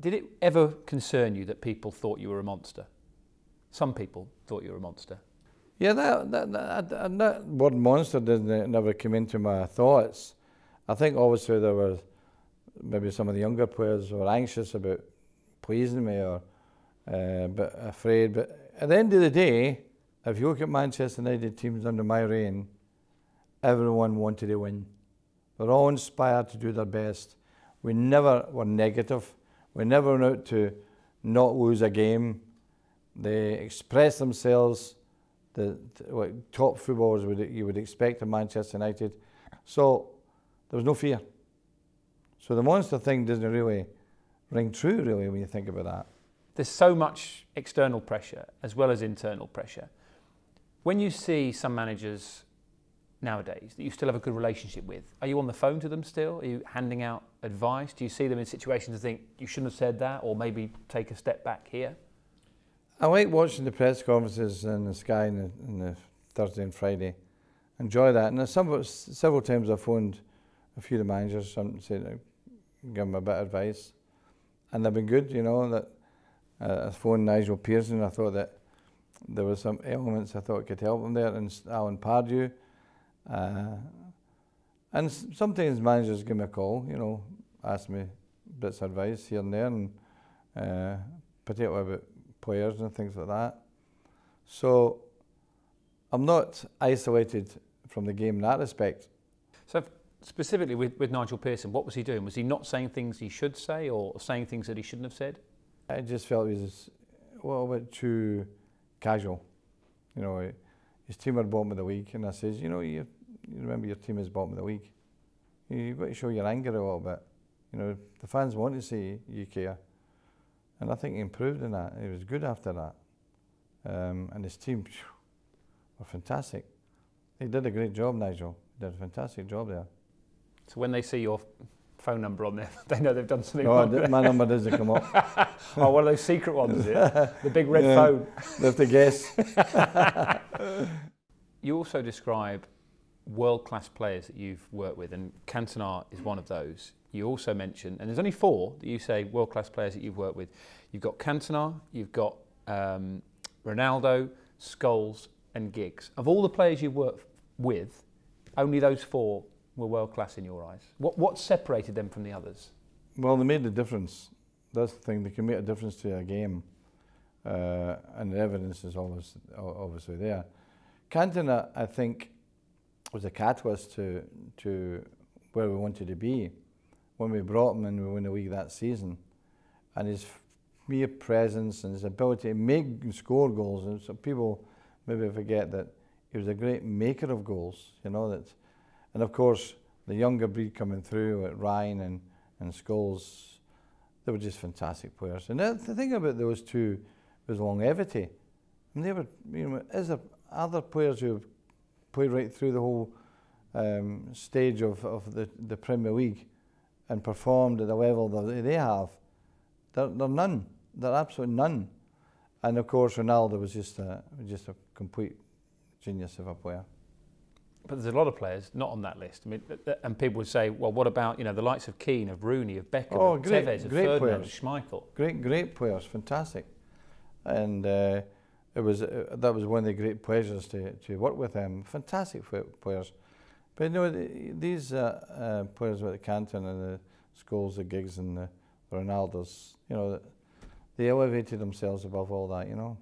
Did it ever concern you that people thought you were a monster? Some people thought you were a monster. Yeah, that word monster never came into my thoughts. I think obviously there were maybe some of the younger players who were anxious about pleasing me or but afraid. But at the end of the day, if you look at Manchester United teams under my reign, everyone wanted to win. They're all inspired to do their best. We never were negative. We never went out to not lose a game. They expressed themselves, what top footballers you would expect in Manchester United. So there was no fear. So the monster thing doesn't really ring true, really, when you think about that. There's so much external pressure as well as internal pressure. When you see some managers nowadays that you still have a good relationship with, are you on the phone to them still? Are you handing out advice? Do you see them in situations and think you shouldn't have said that, or maybe take a step back here? I like watching the press conferences in the Sky on the Thursday and Friday. Enjoy that. And several times I've phoned a few of the managers, said, give them a bit of advice, and they've been good. You know that I phoned Nigel Pearson. I thought that there were some elements I thought could help him there, and Alan Pardew. And sometimes managers give me a call, you know, ask me bits of advice here and there, and particularly about players and things like that. So I'm not isolated from the game in that respect. So specifically with Nigel Pearson, what was he doing? Was he not saying things he should say, or saying things that he shouldn't have said? I just felt he was a little bit too casual. You know, his team were bottom of the week, and I says, you know, you remember your team is bottom of the week. You've got to show your anger a little bit. You know, the fans want to see you care. And I think he improved in that. He was good after that. And his team were fantastic. He did a great job, Nigel. He did a fantastic job there. So when they see your phone number on there, they know they've done something no, wrong. My number doesn't come up. Oh, one of those secret ones, is it? The big red phone. They have to guess. You also describe world-class players that you've worked with, and Cantona is one of those. You also mention, and there's only 4 that you say world-class players that you've worked with. You've got Cantona, you've got Ronaldo, Scholes and Giggs. Of all the players you've worked with, only those 4 were world-class in your eyes. What separated them from the others? Well, they made the difference. That's the thing, they can make a difference to a game. And the evidence is obviously there. Cantona, I think, was a catalyst to where we wanted to be when we brought him and we won the league that season. And his mere presence and his ability to make and score goals, and so people maybe forget that he was a great maker of goals, you know. And of course, the younger breed coming through, like Ryan and Scholes, they were just fantastic players. And the thing about those two was longevity. I mean, they were, you know, is there other players who have played right through the whole stage of the Premier League and performed at the level that they have? They're none. They're absolutely none. And of course, Ronaldo was just a complete genius of a player. But there's a lot of players not on that list. I mean, and people would say, well, what about, you know, the likes of Keane, of Rooney, of Beckham, of Tevez, of Ferdinand, of Schmeichel? Great players, fantastic. And that was one of the great pleasures to work with them. Fantastic players. But you know, these players like Cantona and the Scholes, the Giggs and the Ronaldos, you know, they elevated themselves above all that, you know.